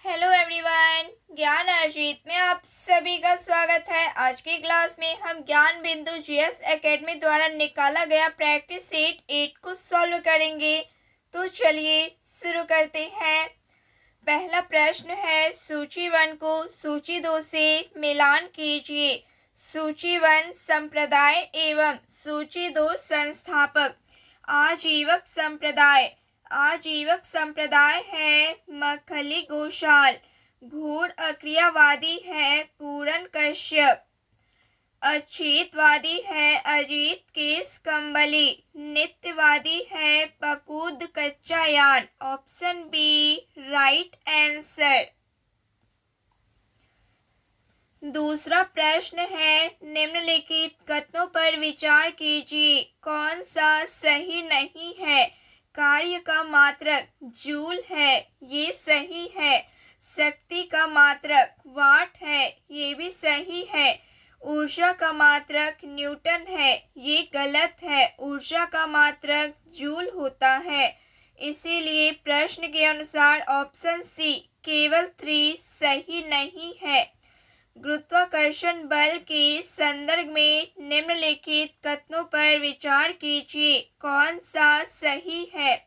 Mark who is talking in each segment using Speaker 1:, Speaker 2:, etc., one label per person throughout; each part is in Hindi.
Speaker 1: हेलो एवरीवन, ज्ञान अर्जित में आप सभी का स्वागत है। आज की क्लास में हम ज्ञान बिंदु जीएस एकेडमी द्वारा निकाला गया प्रैक्टिस सेट 8 को सॉल्व करेंगे। तो चलिए शुरू करते हैं। पहला प्रश्न है, सूची 1 को सूची 2 से मिलान कीजिए। सूची 1 संप्रदाय एवं सूची 2 संस्थापक। आजीवक संप्रदाय है मखली घोषाल। घूर अक्रियावादी है पूरन कश्यप। अचितवादी है अजीत केस कंबली। नित्यवादी है Pakudha Kaccayana. Option B right answer. दूसरा प्रश्न है, निम्नलिखित कथनों पर विचार कीजिए। कौन सा सही नहीं है? कार्य का मात्रक जूल है, ये सही है। शक्ति का मात्रक वाट है, ये भी सही है। ऊर्जा का मात्रक न्यूटन है, ये गलत है। ऊर्जा का मात्रक जूल होता है। इसीलिए प्रश्न के अनुसार ऑप्शन सी केवल 3 सही नहीं है। गुरुत्वाकर्षण बल के संदर्भ में निम्नलिखित कथनों पर विचार कीजिए। कौन सा सही है?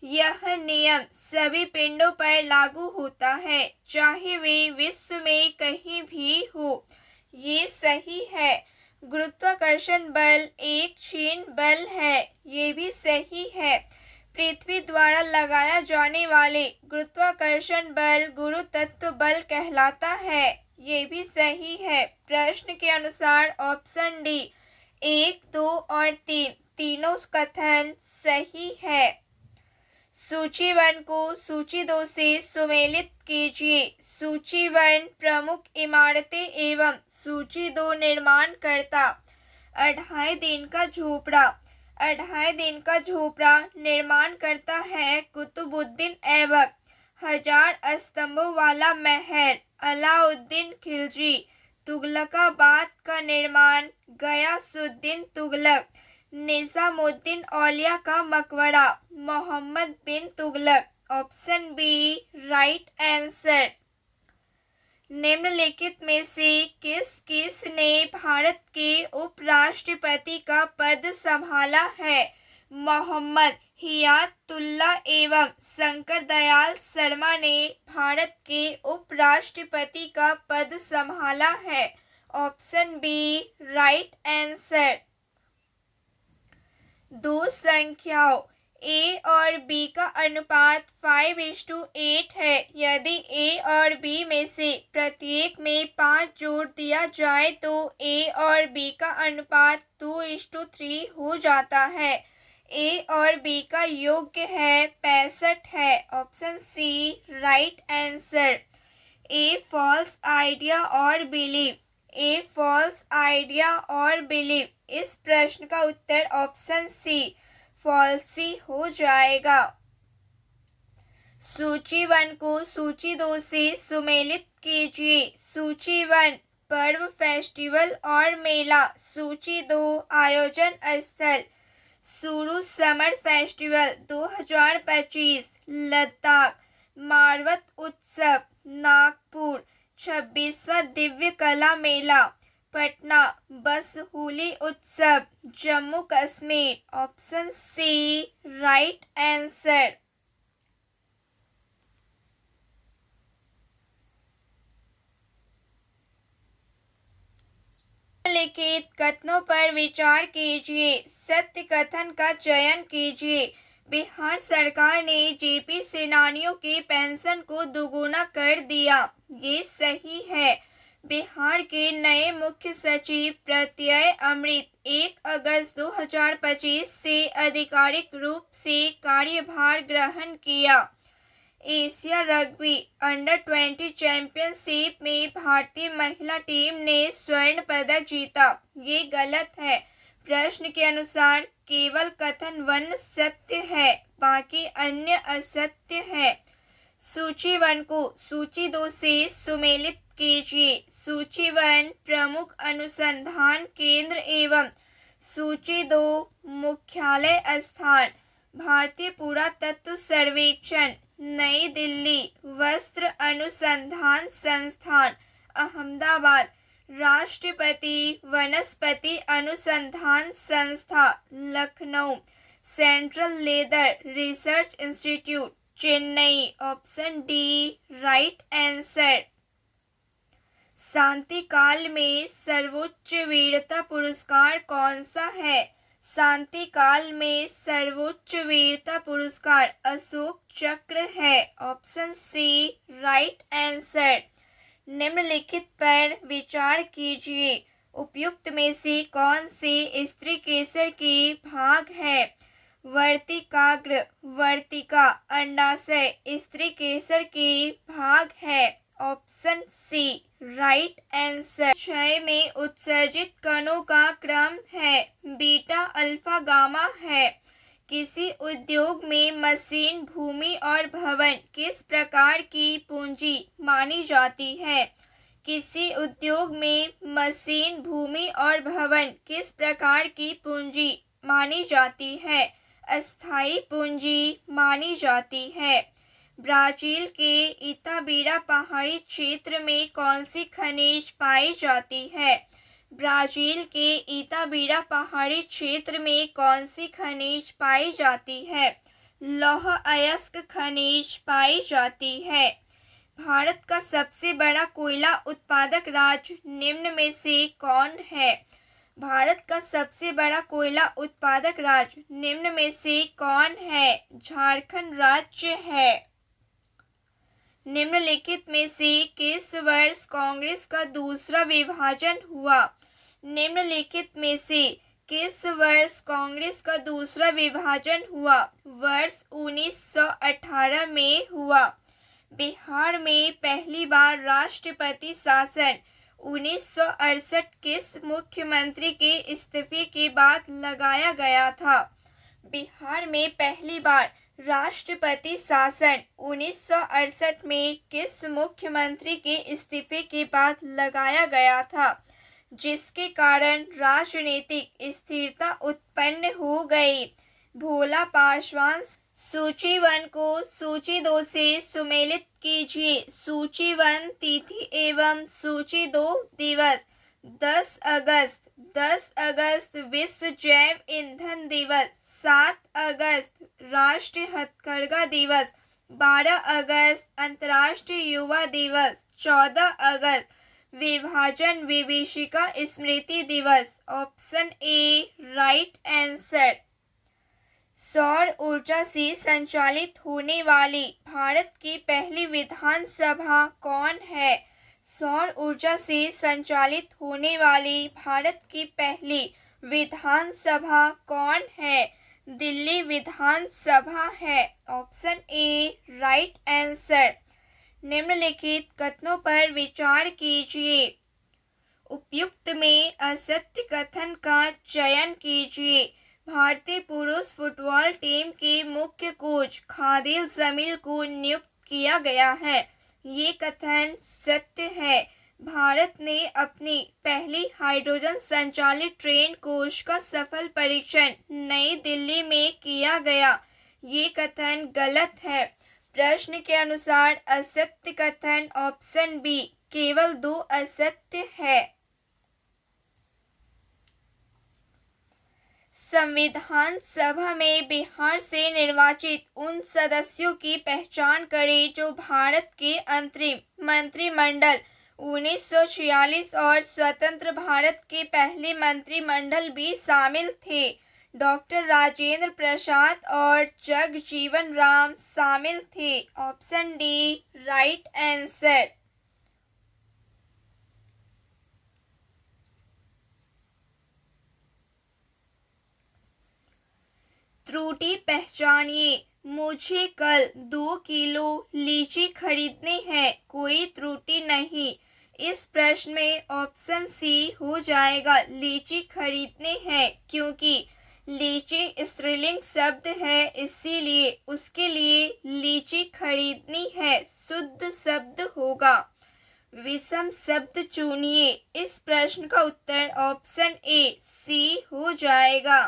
Speaker 1: यह नियम सभी पिंडों पर लागू होता है, चाहे वे विश्व में कहीं भी हो, ये सही है। गुरुत्वाकर्षण बल एक क्षीण बल है, ये भी सही है। पृथ्वी द्वारा लगाया जाने वाले गुरुत्वाकर्षण बल गुरुत्व बल कहलाता है, ये भी सही है। प्रश्न के अनुसार ऑप्शन डी 1, 2 और 3 तीनों कथन सही है। सूची 1 को सूची 2 से सुमेलित कीजिए। सूची 1 प्रमुख इमारतें एवं सूची 2 निर्माणकर्ता। 2.5 दिन का झोपड़ा। 2.5 दिन का झोपड़ा निर्माण करता है कुतुबुद्दीन ऐबक। 1000 स्तंभों वाला महल अलाउद्दीन खिलजी। तुगलकाबाद का निर्माण गयासुद्दीन तुगलक। निजामुद्दीन औलिया का मकबरा Mohammad bin Tughlaq. Option B right answer. निम्नलिखित में से किस ने भारत के उपराष्ट्रपति का पद संभाला है? मोहम्मद हियातुल्लाह एवं शंकर दयाल शर्मा ने भारत के उपराष्ट्रपति का पद संभाला है। Option B right answer. दो संख्याओं ए और बी का अनुपात 5:8 है। यदि ए और बी में से प्रत्येक में 5 जोड़ दिया जाए तो ए और बी का अनुपात 2:3 हो जाता है। ए और बी का योग है 65 है। Option C right answer. A false idea और बिलीव। ए फॉल्स आइडिया और बिलीव, इस प्रश्न का उत्तर ऑप्शन सी फॉल्सी हो जाएगा। सूची 1 को सूची 2 से सुमेलित कीजिए। सूची 1 पर्व फेस्टिवल और मेला। सूची 2 आयोजन स्थल। सुरु समर फेस्टिवल 2025 लद्दाख। मारवत उत्सव नागपुर। 26वां दिव्य कला मेला पटना। बसहुली उत्सव Jammu Kashmir. Option C right answer. लिखित कथनों पर विचार कीजिए। सत्य कथन का चयन कीजिए। बिहार सरकार ने जेपी सेनानियों के पेंशन को दोगुना कर दिया, ये सही है। बिहार के नए मुख्य सचिव प्रत्यय अमृत 1 अगस्त 2025 से आधिकारिक रूप से कार्यभार ग्रहण किया। एशिया रग्बी अंडर-20 चैंपियनशिप में भारतीय महिला टीम ने स्वर्ण पदक जीता, ये गलत है। प्रश्न के अनुसार केवल कथन 1 सत्य है, बाकी अन्य असत्य है। सूची 1 को सूची 2 से सुमेलित कीजिए। सूची 1 प्रमुख अनुसंधान केंद्र एवं सूची 2 मुख्यालय स्थान। भारतीय पुरातत्व सर्वेक्षण नई दिल्ली। वस्त्र अनुसंधान संस्थान अहमदाबाद। राष्ट्रपति वनस्पति अनुसंधान संस्था Lucknow. Central leather research institute Chennai. Option D right answer. शांति काल में सर्वोच्च वीरता पुरस्कार कौन सा है? शांति काल में सर्वोच्च वीरता पुरस्कार अशोक चक्र है। Option C right answer. निम्नलिखित पर विचार कीजिए। उपयुक्त में से कौन से स्त्री केसर के भाग है? वर्तिकाग्र, वर्तिका, अंडाशय स्त्री केसर के भाग है। Option C right answer. क्षय में उत्सर्जित कणों का क्रम है बीटा अल्फा गामा है। किसी उद्योग में मशीन, भूमि और भवन किस प्रकार की पूंजी मानी जाती है? किसी उद्योग में मशीन, भूमि और भवन किस प्रकार की पूंजी मानी जाती है? अस्थायी पूंजी मानी जाती है। ब्राजील के इताबीरा पहाड़ी क्षेत्र में कौन सी खनिज पाई जाती है? ब्राजील के इताबीरा पहाड़ी क्षेत्र में कौन सी खनिज पाई जाती है? लौह अयस्क खनिज पाई जाती है। भारत का सबसे बड़ा कोयला उत्पादक राज्य निम्न में से कौन है? भारत का सबसे बड़ा कोयला उत्पादक राज्य निम्न में से कौन है? झारखंड राज्य है। निम्नलिखित में से किस वर्ष कांग्रेस का दूसरा विभाजन हुआ? निम्नलिखित में से किस वर्ष कांग्रेस का दूसरा विभाजन हुआ? वर्ष 1918 में हुआ। बिहार में पहली बार राष्ट्रपति शासन 1968 किस मुख्यमंत्री के इस्तीफे के बाद लगाया गया था? बिहार में पहली बार राष्ट्रपति शासन 1968 में किस मुख्यमंत्री के इस्तीफे के बाद लगाया गया था, जिसके कारण राजनीतिक स्थिरता उत्पन्न हो गई? भोला पासवान। सूची 1 को सूची 2 से सुमेलित कीजिए। सूची 1 तिथि एवं सूची 2 दिवस। 10 अगस्त। 10 अगस्त विश्व जैव ईंधन दिवस। 7 अगस्त राष्ट्रीय हथकरघा दिवस। 12 अगस्त अंतर्राष्ट्रीय युवा दिवस। 14 अगस्त विभाजन विभीषिका स्मृति दिवस। Option A right answer. सौर ऊर्जा से संचालित होने वाली भारत की पहली विधानसभा कौन है? सौर ऊर्जा से संचालित होने वाली भारत की पहली विधानसभा कौन है? दिल्ली विधानसभा है। Option A right answer. निम्नलिखित कथनों पर विचार कीजिए। उपयुक्त में असत्य कथन का चयन कीजिए। भारतीय पुरुष फुटबॉल टीम के मुख्य कोच खादिल जमील को नियुक्त किया गया है। ये कथन सत्य है। भारत ने अपनी पहली हाइड्रोजन संचालित ट्रेन कोच का सफल परीक्षण नई दिल्ली में किया गया। ये कथन गलत है। प्रश्न के अनुसार असत्य कथन ऑप्शन बी केवल 2 असत्य है। संविधान सभा में बिहार से निर्वाचित उन सदस्यों की पहचान करें जो भारत के अंतरिम मंत्रिमंडल 1946 और स्वतंत्र भारत के पहले मंत्रिमंडल भी शामिल थे। डॉक्टर राजेंद्र प्रसाद और जगजीवन राम शामिल थे। Option D right answer. त्रुटि पहचानिए। मुझे कल 2 किलो लीची खरीदनी है, कोई त्रुटि नहीं। इस प्रश्न में ऑप्शन सी हो जाएगा, लीची खरीदने हैं, क्योंकि लीची स्त्रीलिंग शब्द है, इसीलिए उसके लिए लीची खरीदनी है शुद्ध शब्द होगा। विषम शब्द चुनिए। इस प्रश्न का उत्तर ऑप्शन ए सी हो जाएगा।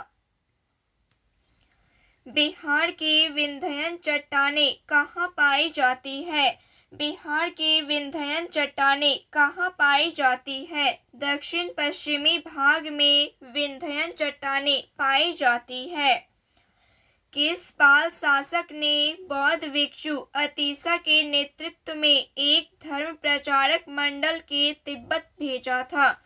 Speaker 1: बिहार की विंध्यन चट्टानें कहाँ पाई जाती है? बिहार की विंध्यन चट्टानें कहाँ पाई जाती है? दक्षिण पश्चिमी भाग में विंध्यन चट्टानें पाई जाती है। किस पाल शासक ने बौद्ध भिक्षु अतीसा के नेतृत्व में एक धर्म प्रचारक मंडल के तिब्बत भेजा था?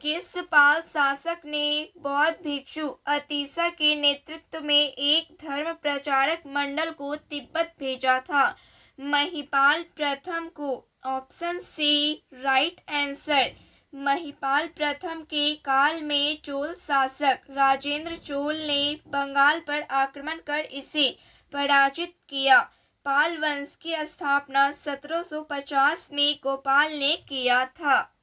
Speaker 1: किस पाल शासक ने बौद्ध भिक्षु अतीसा के नेतृत्व में एक धर्म प्रचारक मंडल को तिब्बत भेजा था? महिपाल प्रथम को। Option C right answer. Mahipal प्रथम के काल में चोल शासक राजेंद्र चोल ने बंगाल पर आक्रमण कर इसे पराजित किया। पाल वंश की स्थापना 1750 में गोपाल ने किया था।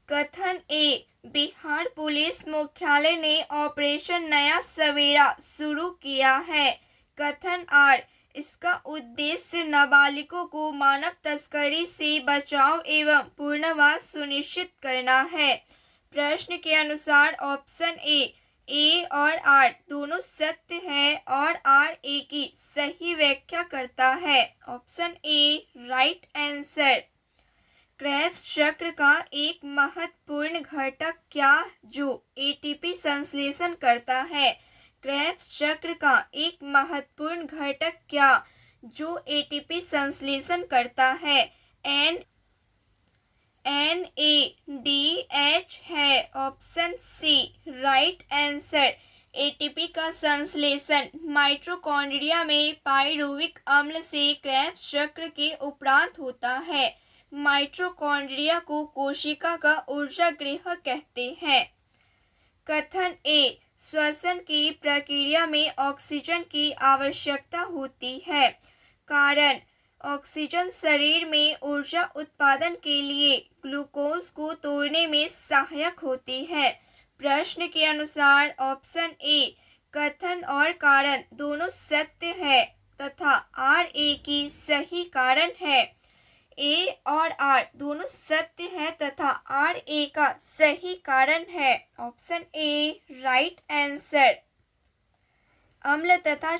Speaker 1: कथन ए, बिहार पुलिस मुख्यालय ने ऑपरेशन नया सवेरा शुरू किया है। कथन आर, इसका उद्देश्य नाबालिगों को मानव तस्करी से बचाव एवं पुनर्वास सुनिश्चित करना है। प्रश्न के अनुसार ऑप्शन ए और आर दोनों सत्य है और आर ए की सही व्याख्या करता है। Option A right answer. Krebs चक्र का एक महत्वपूर्ण घटक क्या जो एटीपी संश्लेषण करता है? क्रेब्स चक्र का एक महत्वपूर्ण घटक क्या जो एटीपी संश्लेषण करता है? NADH है। Option C right answer. ATP का संश्लेषण माइटोकॉन्ड्रिया में पाइरुविक अम्ल से क्रेब्स चक्र के उपरांत होता है। माइटोकॉन्ड्रिया को कोशिका का ऊर्जा गृह कहते हैं। कथन ए, श्वसन की प्रक्रिया में ऑक्सीजन की आवश्यकता होती है। कारण, ऑक्सीजन शरीर में ऊर्जा उत्पादन के लिए ग्लूकोज को तोड़ने में सहायक होती है। प्रश्न के अनुसार ऑप्शन ए, कथन और कारण दोनों सत्य है तथा आर ए की सही कारण है। ए और आर दोनों सत्य है तथा आर ए का सही कारण है। Option A right answer. अम्ल तथा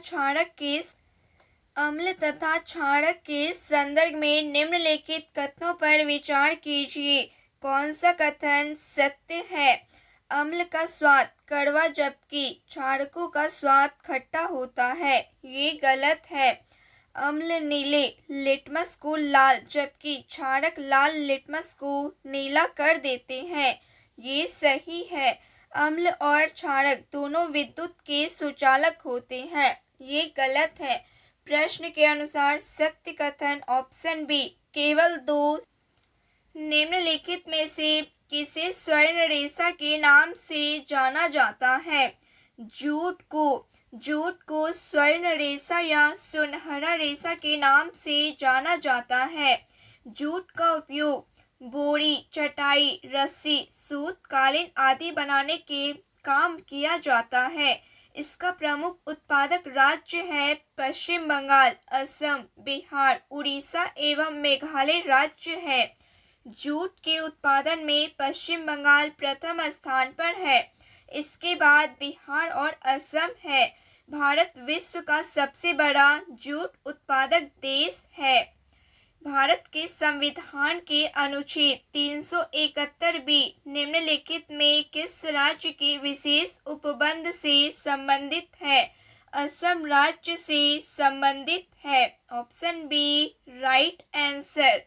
Speaker 1: क्षारक के संदर्भ में निम्नलिखित कथनों पर विचार कीजिए। कौन सा कथन सत्य है? अम्ल का स्वाद कड़वा जबकि क्षारकों का स्वाद खट्टा होता है, ये गलत है। अम्ल नीले लिटमस को लाल जबकि क्षारक लाल लिटमस को नीला कर देते हैं, ये सही है। अम्ल और क्षारक दोनों विद्युत के सुचालक होते हैं, ये गलत है। प्रश्न के अनुसार सत्य कथन ऑप्शन बी, केवल दो निम्नलिखित में से किसे स्वर्ण रेखा के नाम से जाना जाता है? जूट को स्वर्ण रेखा या सुनहरा रेखा के नाम से जाना जाता है। जूट का उपयोग बोरी, चटाई, रस्सी, सूत, कालीन आदि बनाने के काम किया जाता है। इसका प्रमुख उत्पादक राज्य है पश्चिम बंगाल, असम, बिहार, उड़ीसा एवं मेघालय राज्य है। जूट के उत्पादन में पश्चिम बंगाल प्रथम स्थान पर है, इसके बाद बिहार और असम है। भारत विश्व का सबसे बड़ा जूट उत्पादक देश है। भारत के संविधान के अनुच्छेद 371 निम्नलिखित में किस राज्य के विशेष उपबंध से संबंधित है? असम राज्य से संबंधित है। Option B right answer.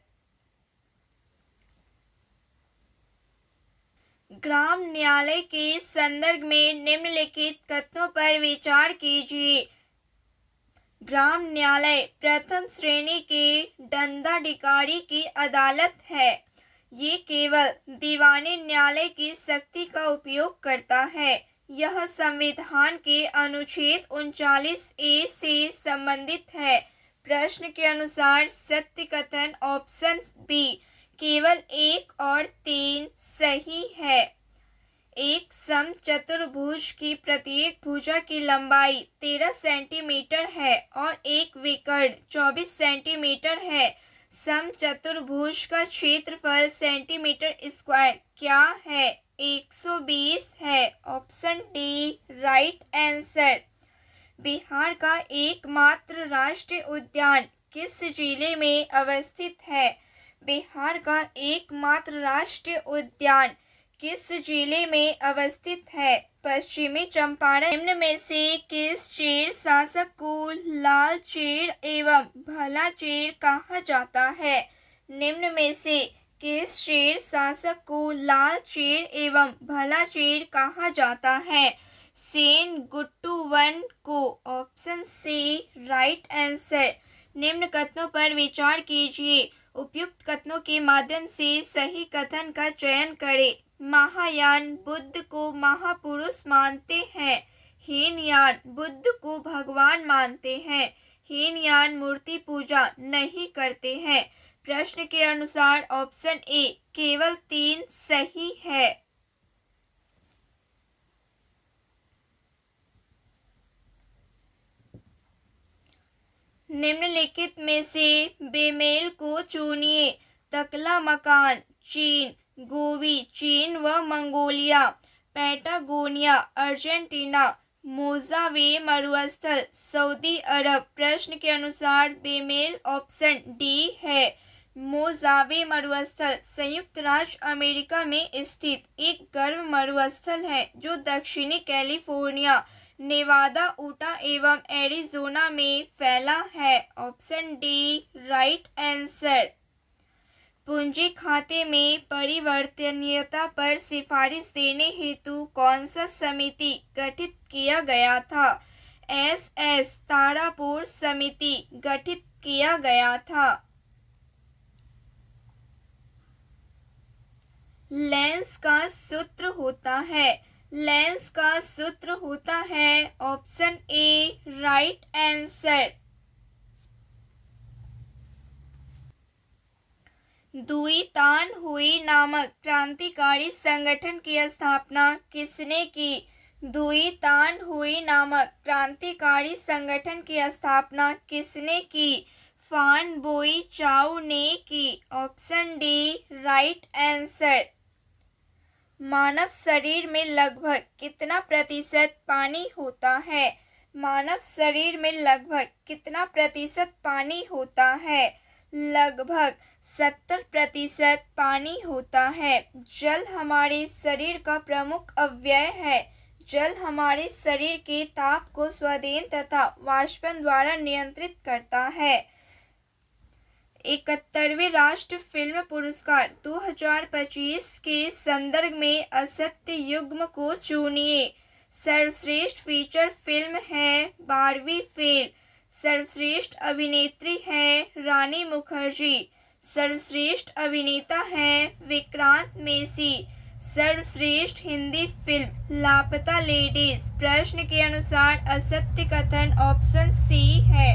Speaker 1: ग्राम न्यायालय के संदर्भ में निम्नलिखित कथनों पर विचार कीजिए। ग्राम न्यायालय प्रथम श्रेणी के दंडाधिकारी की अदालत है। ये केवल दीवानी न्यायालय की शक्ति का उपयोग करता है। यह संविधान के अनुच्छेद 39A से संबंधित है। प्रश्न के अनुसार सत्य कथन ऑप्शन बी, केवल 1 और 3 सही है। एक समचतुर्भुज की प्रत्येक भुजा की लंबाई 13 सेंटीमीटर है और एक विकर्ण 24 सेंटीमीटर है। समचतुर्भुज का क्षेत्रफल सेंटीमीटर स्क्वायर क्या है? 120 है। Option D right answer. Bihar का एकमात्र राष्ट्रीय उद्यान किस जिले में अवस्थित है? बिहार का एकमात्र राष्ट्रीय उद्यान किस जिले में अवस्थित है? पश्चिमी चंपारण। निम्न में से किस चेर शासक को लाल चेर एवं भला चेर कहा जाता है? निम्न में से किस चेर शासक को लाल चेर एवं भला चेर कहा जाता है? सेन गुट्टू वन को। Option C right answer. निम्न कथनों पर विचार कीजिए। उपयुक्त कथनों के माध्यम से सही कथन का चयन करें। महायान बुद्ध को महापुरुष मानते हैं। हीनयान बुद्ध को भगवान मानते हैं। हीनयान मूर्ति पूजा नहीं करते हैं। प्रश्न के अनुसार ऑप्शन ए केवल 3 सही है। निम्नलिखित में से बेमेल को चुनिए। तकला मकान चीन, गोबी चीन व मंगोलिया, पैटागोनिया अर्जेंटीना, मोजावे मरुस्थल सऊदी अरब। प्रश्न के अनुसार बेमेल ऑप्शन डी है। मोजावे मरुस्थल संयुक्त राज्य अमेरिका में स्थित एक गर्म मरुस्थल है जो दक्षिणी कैलिफोर्निया, नेवादा, उटा एवं एरिजोना में फैला है। Option D right answer. पूंजी खाते में परिवर्तनीयता पर सिफारिश देने हेतु कौन सा समिति गठित किया गया था? एस तारापुर समिति गठित किया गया था। लेंस का सूत्र होता है। लेंस का सूत्र होता है। Option A right answer. दुई तान हुई नामक क्रांतिकारी संगठन की स्थापना किसने की? दुई तान हुई नामक क्रांतिकारी संगठन की स्थापना किसने की? फान बोई चाउ ने की। Option D right answer. मानव शरीर में लगभग कितना प्रतिशत पानी होता है? मानव शरीर में लगभग कितना प्रतिशत पानी होता है? लगभग 70% पानी होता है। जल हमारे शरीर का प्रमुख अवयव है। जल हमारे शरीर के ताप को स्वाधीन तथा वाष्पन द्वारा नियंत्रित करता है। 71वें राष्ट्रीय फिल्म पुरस्कार 2025 के संदर्भ में असत्य युग्म को चुनिए। सर्वश्रेष्ठ फीचर फिल्म है बारहवीं फेल। सर्वश्रेष्ठ अभिनेत्री है रानी मुखर्जी। सर्वश्रेष्ठ अभिनेता है विक्रांत मैसी। सर्वश्रेष्ठ हिंदी फिल्म लापता लेडीज। प्रश्न के अनुसार असत्य कथन ऑप्शन सी है,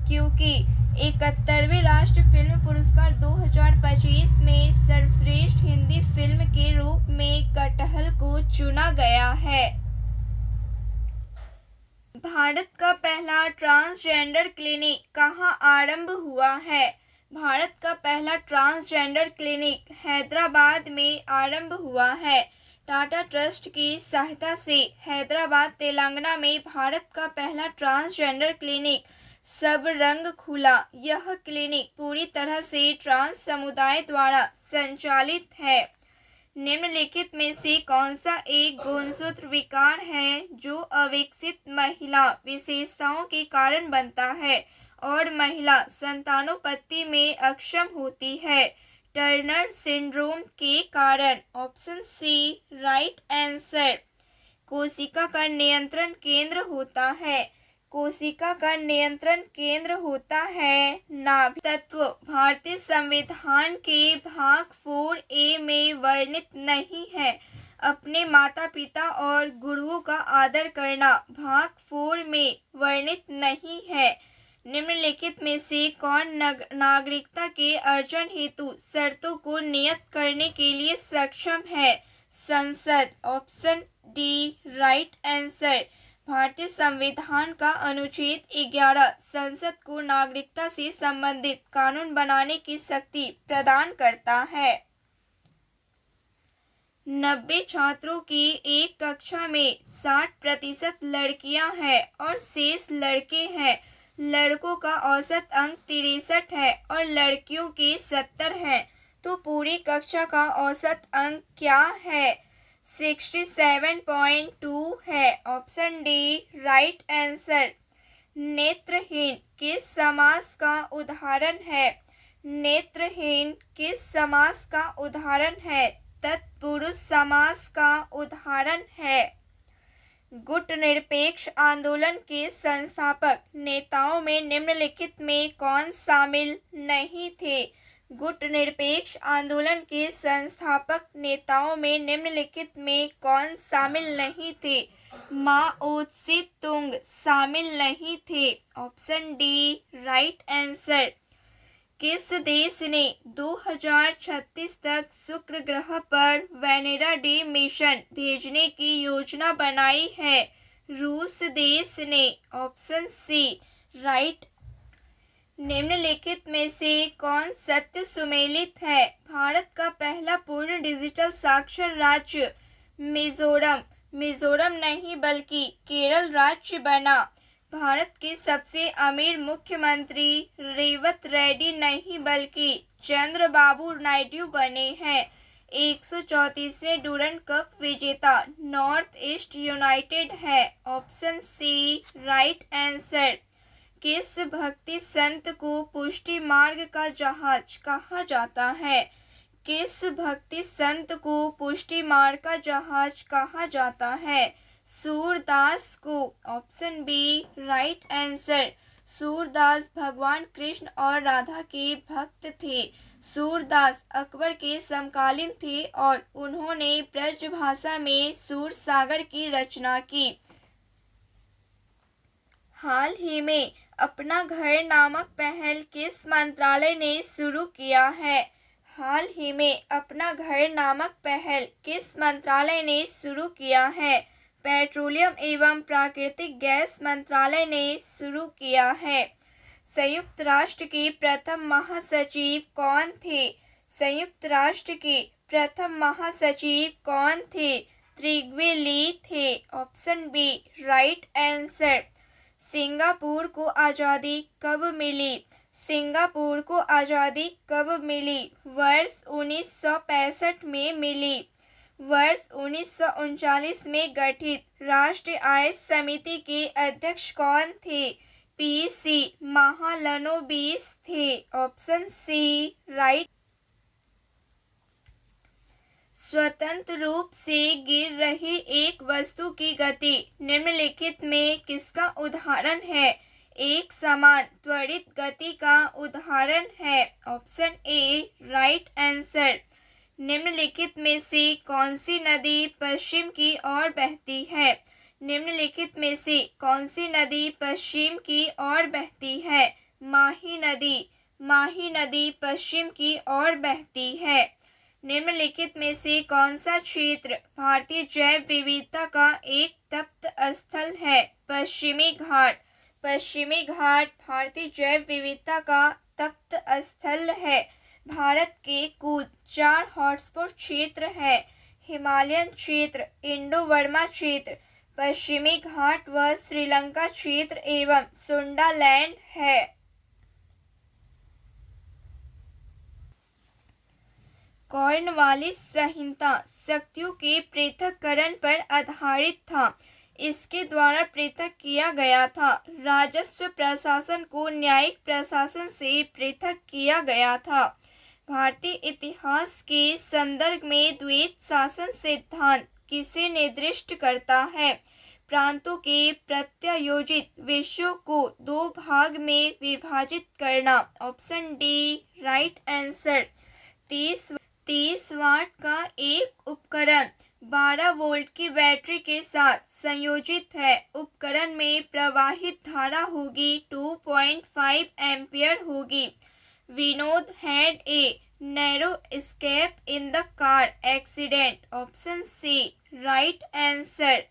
Speaker 1: क्योंकि 71वें राष्ट्रीय फिल्म पुरस्कार 2025 में सर्वश्रेष्ठ हिंदी फिल्म के रूप में कटहल को चुना गया है। भारत का पहला ट्रांसजेंडर क्लिनिक कहाँ आरंभ हुआ है? भारत का पहला ट्रांसजेंडर क्लिनिक हैदराबाद में आरंभ हुआ है। टाटा ट्रस्ट की सहायता से हैदराबाद तेलंगाना में भारत का पहला ट्रांसजेंडर क्लिनिक सब रंग खुला। यह क्लिनिक पूरी तरह से ट्रांस समुदाय द्वारा संचालित है। निम्नलिखित में से कौन सा एक गुणसूत्र विकार है जो अविकसित महिला विशेषताओं के कारण बनता है और महिला संतानोत्पत्ति में अक्षम होती है? टर्नर सिंड्रोम के कारण। Option C right answer. कोशिका का नियंत्रण केंद्र होता है। कोशिका का नियंत्रण केंद्र होता है नाभि तत्व। भारतीय संविधान के भाग 4A में वर्णित नहीं है। अपने माता पिता और गुरुओं का आदर करना भाग 4 में वर्णित नहीं है। निम्नलिखित में से कौन नागरिकता के अर्जन हेतु शर्तों को नियत करने के लिए सक्षम है? संसद। Option D right answer. भारतीय संविधान का अनुच्छेद 11 संसद को नागरिकता से संबंधित कानून बनाने की शक्ति प्रदान करता है। 90 छात्रों की एक कक्षा में 60% लड़कियां हैं और शेष लड़के हैं। लड़कों का औसत अंक 63 है और लड़कियों के 70 हैं। तो पूरी कक्षा का औसत अंक क्या है? 67.2 है। Option D right answer. नेत्रहीन किस समास का उदाहरण है? नेत्रहीन किस समास का उदाहरण है? तत्पुरुष समास का उदाहरण है। गुट निरपेक्ष आंदोलन के संस्थापक नेताओं में निम्नलिखित में कौन शामिल नहीं थे? गुट निरपेक्ष आंदोलन के संस्थापक नेताओं में निम्नलिखित में कौन शामिल नहीं थे? माओ त्से तुंग शामिल नहीं थे। Option D right answer. किस देश ने 2036 तक शुक्र ग्रह पर वेनेरा डे मिशन भेजने की योजना बनाई है? रूस देश ने। Option C right. निम्नलिखित में से कौन सत्य सुमेलित है? भारत का पहला पूर्ण डिजिटल साक्षर राज्य मिजोरम नहीं बल्कि केरल राज्य बना। भारत के सबसे अमीर मुख्यमंत्री रेवंत रेड्डी नहीं बल्कि चंद्रबाबू नायडू बने हैं। 134वें डूरंड कप विजेता नॉर्थ ईस्ट यूनाइटेड है। Option C right answer. किस भक्ति संत को पुष्टि मार्ग का जहाज कहा जाता है? किस भक्ति संत को पुष्टि मार्ग का जहाज कहा जाता है? सूरदास को। Option B right answer. Surdas भगवान कृष्ण और राधा के भक्त थे। सूरदास अकबर के समकालीन थे और उन्होंने ब्रज भाषा में सूरसागर की रचना की। हाल ही में अपना घर नामक पहल किस मंत्रालय ने शुरू किया है? हाल ही में अपना घर नामक पहल किस मंत्रालय ने शुरू किया है? पेट्रोलियम एवं प्राकृतिक गैस मंत्रालय ने शुरू किया है। संयुक्त राष्ट्र के प्रथम महासचिव कौन थे? संयुक्त राष्ट्र के प्रथम महासचिव कौन थे? त्रिग्वे ली थे। Option B right answer. Singapore को आज़ादी कब मिली? सिंगापुर को आज़ादी कब मिली? वर्ष 1965 में मिली। वर्ष 1939 में गठित राष्ट्रीय आय समिति के अध्यक्ष कौन थे? पीसी महालनोबिस थे। Option C right. स्वतंत्र रूप से गिर रही एक वस्तु की गति निम्नलिखित में किसका उदाहरण है? एक समान त्वरित गति का उदाहरण है। Option A right answer. निम्नलिखित में से कौन सी नदी पश्चिम की ओर बहती है? निम्नलिखित में से कौन सी नदी पश्चिम की ओर बहती है? माही नदी। माही नदी पश्चिम की ओर बहती है। निम्नलिखित में से कौन सा क्षेत्र भारतीय जैव विविधता का एक तप्त स्थल है? पश्चिमी घाट। पश्चिमी घाट भारतीय जैव विविधता का तप्त स्थल है। भारत के कुल 4 हॉटस्पॉट क्षेत्र है। हिमालयन क्षेत्र, इंडो बर्मा क्षेत्र, पश्चिमी घाट व श्रीलंका क्षेत्र एवं सुंडालैंड है। कॉर्नवालिस संहिता शक्तियों के पृथक्करण पर आधारित था। इसके द्वारा पृथक किया गया था। राजस्व प्रशासन को न्यायिक प्रशासन से पृथक किया गया था। भारतीय इतिहास के संदर्भ में द्वैत शासन सिद्धांत किसे निर्दिष्ट करता है? प्रांतों के प्रत्यायोजित विषयों को 2 भाग में विभाजित करना। Option D right answer. 30 वाट का एक उपकरण 12 वोल्ट की बैटरी के साथ संयोजित है। उपकरण में प्रवाहित धारा होगी 2.5 एम्पियर होगी। Vinod had a narrow escape in the car accident. Option C right answer.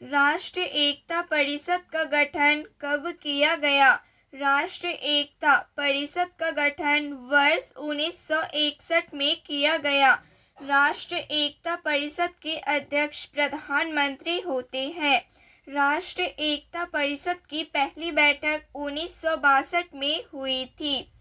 Speaker 1: राष्ट्रीय एकता परिषद का गठन कब किया गया? राष्ट्रीय एकता परिषद का गठन वर्ष 1961 में किया गया। राष्ट्रीय एकता परिषद के अध्यक्ष प्रधानमंत्री होते हैं। राष्ट्रीय एकता परिषद की पहली बैठक 1962 में हुई थी।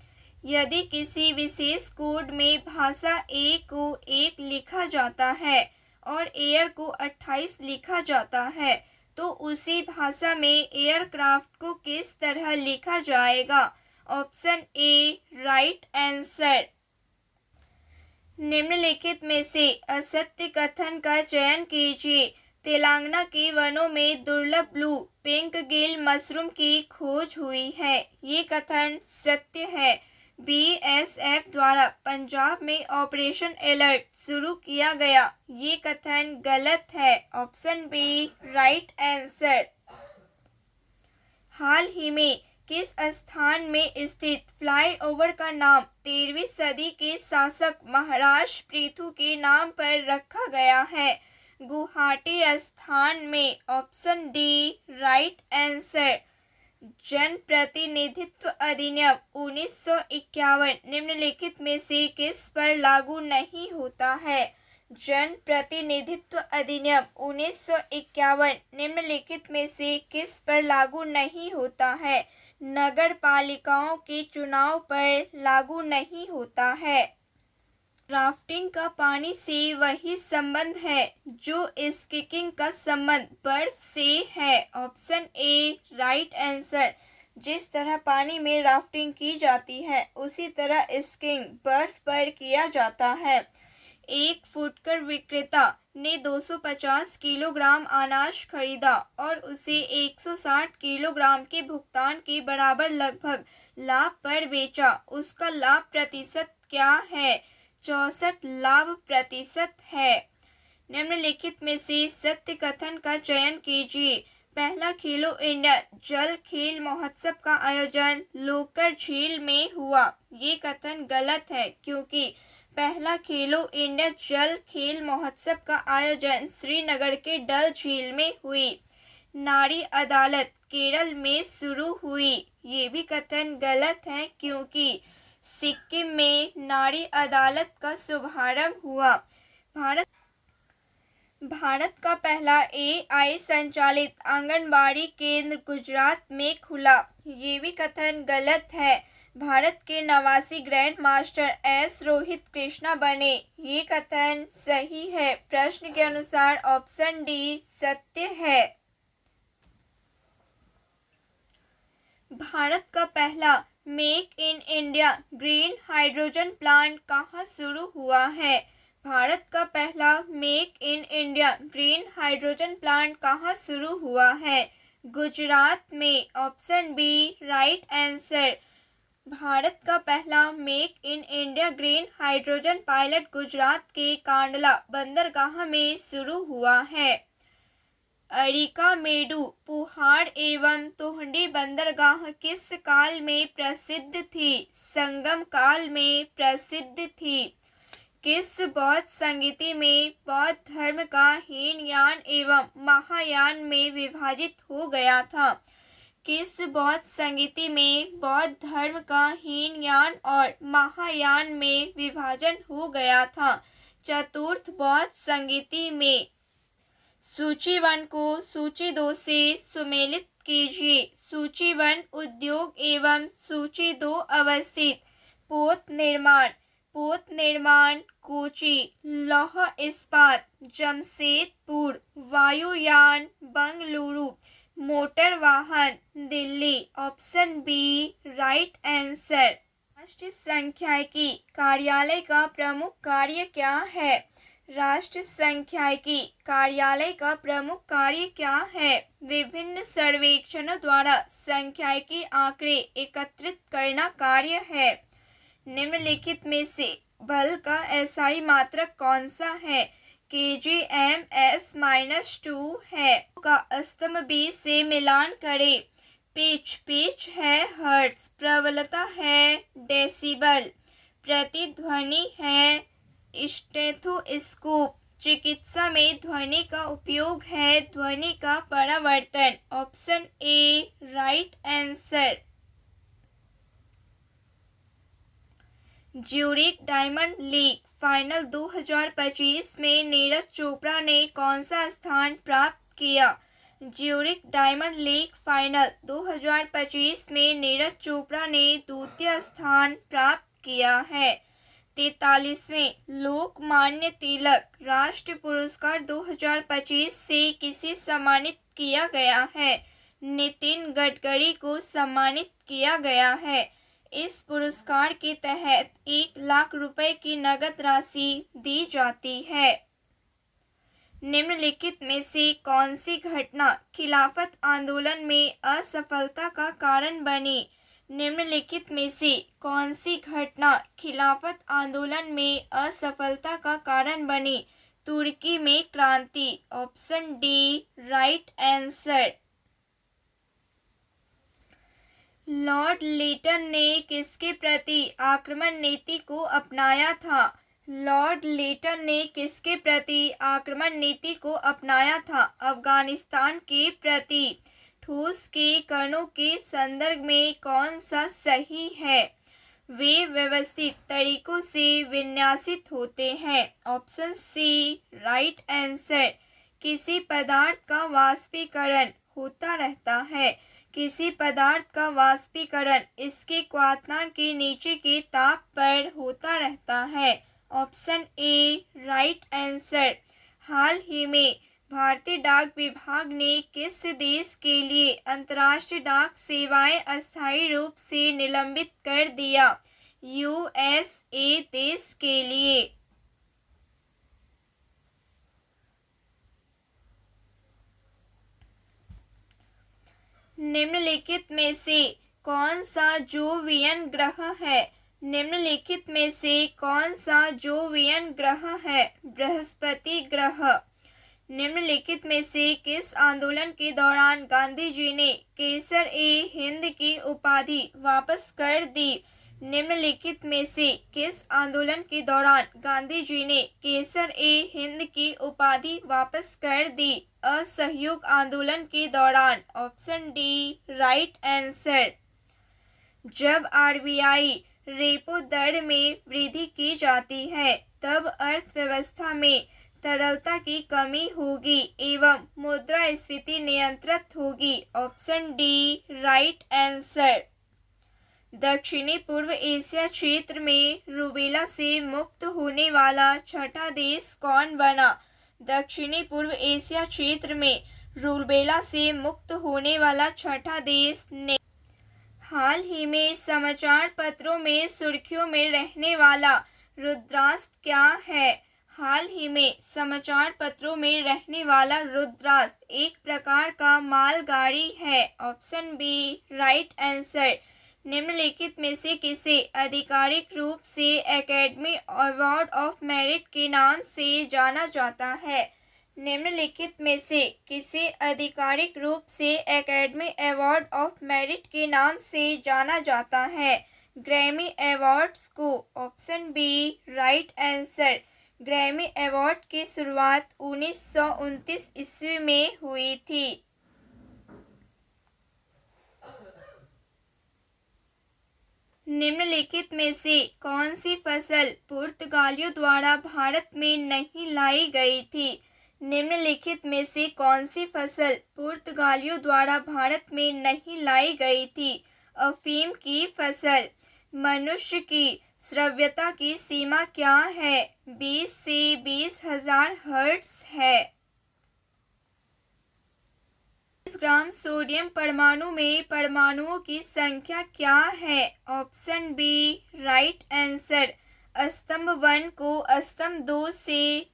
Speaker 1: यदि किसी विशेष कोड में भाषा ए को 1 लिखा जाता है और एयर को 28 लिखा जाता है, तो उसी भाषा में एयरक्राफ्ट को किस तरह लिखा जाएगा? Option A right answer. निम्नलिखित में से असत्य कथन का चयन कीजिए। तेलंगाना के वनों में दुर्लभ ब्लू पिंक गिल मशरूम की खोज हुई है। ये कथन सत्य है। बीएसएफ द्वारा पंजाब में ऑपरेशन अलर्ट शुरू किया गया। ये कथन गलत है। Option B right answer. हाल ही में किस स्थान में स्थित फ्लाईओवर का नाम 13वीं सदी के शासक महाराज पृथु के नाम पर रखा गया है? गुवाहाटी स्थान में। Option D right answer. जनप्रतिनिधित्व अधिनियम 1951 निम्नलिखित में से किस पर लागू नहीं होता है? जनप्रतिनिधित्व अधिनियम 1951 निम्नलिखित में से किस पर लागू नहीं होता है? नगर पालिकाओं के चुनाव पर लागू नहीं होता है। राफ्टिंग का पानी से वही संबंध है जो स्कीइंग का संबंध बर्फ से है। Option A right answer. जिस तरह पानी में राफ्टिंग की जाती है, उसी तरह स्कीइंग बर्फ पर किया जाता है। एक फुटकर विक्रेता ने 250 किलोग्राम अनाज खरीदा और उसे 160 किलोग्राम के भुगतान के बराबर लगभग लाभ पर बेचा। उसका लाभ प्रतिशत क्या है? 64 लाभ प्रतिशत है। निम्नलिखित में से सत्य कथन का चयन कीजिए। पहला खेलो इंडिया जल खेल महोत्सव का आयोजन लोकर झील में हुआ। ये कथन गलत है, क्योंकि पहला खेलो इंडिया जल खेल महोत्सव का आयोजन श्रीनगर के डल झील में हुई। नारी अदालत केरल में शुरू हुई। ये भी कथन गलत है, क्योंकि सिक्किम में नारी अदालत का शुभारंभ हुआ। भारत का पहला एआई संचालित आंगनबाड़ी केंद्र गुजरात में खुला। ये भी कथन गलत है। भारत के 89 grand master S Rohit Krishna बने। ये कथन सही है। प्रश्न के अनुसार ऑप्शन डी सत्य है। भारत का पहला make in India green hydrogen plant कहाँ शुरू हुआ है? भारत का पहला make in India green hydrogen plant कहाँ शुरू हुआ है? गुजरात में। Option B right answer. Bharat का पहला make in India green hydrogen pilot Gujarat के कांडला बंदरगाह में शुरू हुआ है। अरिका मेडु पुहाड़ एवं तोहडी बंदरगाह किस काल में प्रसिद्ध थी? संगम काल में प्रसिद्ध थी। किस बौद्ध संगीति में बौद्ध धर्म का हीनयान एवं महायान में विभाजित हो गया था? किस बौद्ध संगीति में बौद्ध धर्म का हीनयान और महायान में विभाजन हो गया था? चतुर्थ बौद्ध संगीति में। सूची 1 को सूची 2 से सुमेलित कीजिए। सूची 1 उद्योग एवं सूची 2 अवस्थित। पोत निर्माण कोची, लौह इस्पात जमशेदपुर, वायुयान बंगलुरु, मोटर वाहन Delhi. Option B right answer. राष्ट्रीय सांख्यिकी कार्यालय का प्रमुख कार्य क्या है? राष्ट्रीय सांख्यिकी कार्यालय का प्रमुख कार्य क्या है? विभिन्न सर्वेक्षणों द्वारा सांख्यिकी आंकड़े एकत्रित करना कार्य है। निम्नलिखित में से बल का एसआई मात्रक कौन सा है? kgms-2 है। का स्तंभ बी से मिलान करें। पिच है हर्ट्ज, प्रबलता है डेसिबल, प्रतिध्वनि है स्टेथोस्कोप, चिकित्सा में ध्वनि का उपयोग है ध्वनि का परावर्तन। Option A right answer. Zurich diamond league final 2025 में नीरज चोपड़ा ने कौन सा स्थान प्राप्त किया? ज्यूरिख डायमंड लीग फाइनल 2025 में नीरज चोपड़ा ने द्वितीय स्थान प्राप्त किया है। 43वें लोकमान्य तिलक राष्ट्रीय पुरस्कार 2025 से किसे सम्मानित किया गया है? नितिन गडकरी को सम्मानित किया गया है। इस पुरस्कार के तहत 1 लाख रुपए की नगद राशि दी जाती है। निम्नलिखित में से कौन सी घटना खिलाफत आंदोलन में असफलता का कारण बनी? निम्नलिखित में से कौन सी घटना खिलाफत आंदोलन में असफलता का कारण बनी? तुर्की में क्रांति। Option D right answer. Lord Lytton ने किसके प्रति आक्रमण नीति को अपनाया था? लॉर्ड लिटन ने किसके प्रति आक्रमण नीति को अपनाया था? अफगानिस्तान के प्रति। ठोस के कणों के संदर्भ में कौन सा सही है? वे व्यवस्थित तरीकों से विन्यासित होते हैं। Option C right answer. किसी पदार्थ का वाष्पीकरण होता रहता है। किसी पदार्थ का वाष्पीकरण इसके क्वथनांक के नीचे के ताप पर होता रहता है। Option A right answer. हाल ही में भारतीय डाक विभाग ने किस देश के लिए अंतर्राष्ट्रीय डाक सेवाएं अस्थायी रूप से निलंबित कर दिया? यूएसए देश के लिए। निम्नलिखित में से कौन सा जोवियन ग्रह है? निम्नलिखित में से कौन सा जोवियन ग्रह है? बृहस्पति ग्रह। निम्नलिखित में से किस आंदोलन के दौरान गांधी जी ने केसर ए हिंद की उपाधि वापस कर दी? निम्नलिखित में से किस आंदोलन के दौरान गांधी जी ने केसर ए हिंद की उपाधि वापस कर दी? असहयोग आंदोलन के दौरान। Option D right answer. जब आरबीआई रेपो दर में वृद्धि की जाती है तब अर्थव्यवस्था में तरलता की कमी होगी एवं मुद्रास्फीति नियंत्रित होगी। Option D right answer. दक्षिणी पूर्व एशिया क्षेत्र में रूबेला से मुक्त होने वाला छठा देश कौन बना? दक्षिणी पूर्व एशिया क्षेत्र में रूबेला से मुक्त होने वाला छठा देश ने हाल ही में समाचार पत्रों में सुर्खियों में रहने वाला रुद्रास्त्र क्या है? हाल ही में समाचार पत्रों में रहने वाला रुद्रास्त्र एक प्रकार का मालगाड़ी है। Option B right answer. निम्नलिखित में से किसे आधिकारिक रूप से एकेडमी अवार्ड ऑफ मेरिट के नाम से जाना जाता है? निम्नलिखित में से किसे आधिकारिक रूप से एकेडमी अवार्ड ऑफ मेरिट के नाम से जाना जाता है? ग्रैमी अवार्ड्स को। Option B right answer. Grammy award की शुरुआत 1929 ईस्वी में हुई थी। निम्नलिखित में से कौन सी फसल पुर्तगालियों द्वारा भारत में नहीं लाई गई थी? निम्नलिखित में से कौन सी फसल पुर्तगालियों द्वारा भारत में नहीं लाई गई थी? अफीम की फसल। मनुष्य की श्रव्यता की सीमा क्या है? 20 से 20,000 हर्ट्ज है। 20 ग्राम सोडियम परमाणु में परमाणुओं की संख्या क्या है? Option B right answer. स्तंभ 1 को स्तंभ 2 से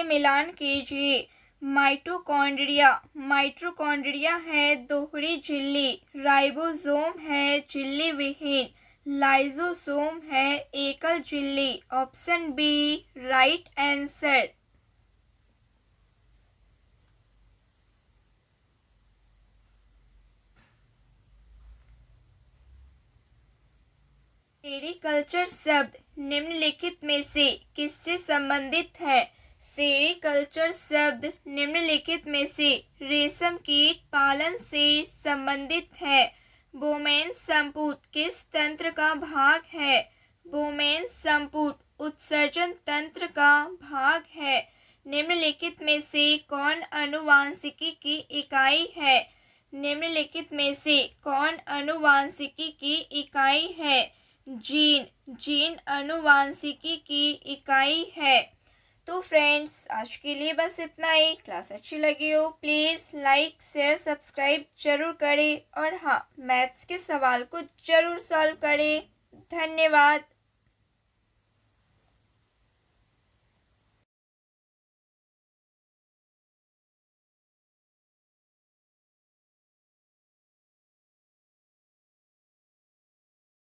Speaker 1: मिलान कीजिए। माइटोकॉन्ड्रिया है दोहरी झिल्ली। राइबोसोम है झिल्ली विहीन। लाइसोसोम है एकल झिल्ली। Option B right answer. Sericulture शब्द निम्नलिखित में से किससे संबंधित है? सेरीकल्चर शब्द निम्नलिखित में से रेशम कीट पालन से संबंधित है। वोमेन संपुट किस तंत्र का भाग है? वोमेन संपुट उत्सर्जन तंत्र का भाग है। निम्नलिखित में से कौन आनुवांशिकी की इकाई है? निम्नलिखित में से कौन आनुवांशिकी की इकाई है? जीन। जीन आनुवांशिकी की इकाई है। तो फ्रेंड्स, आज के लिए बस इतना ही। क्लास अच्छी लगी हो प्लीज़ लाइक शेयर सब्सक्राइब जरूर करें और हाँ, मैथ्स के सवाल को जरूर सॉल्व करें। धन्यवाद।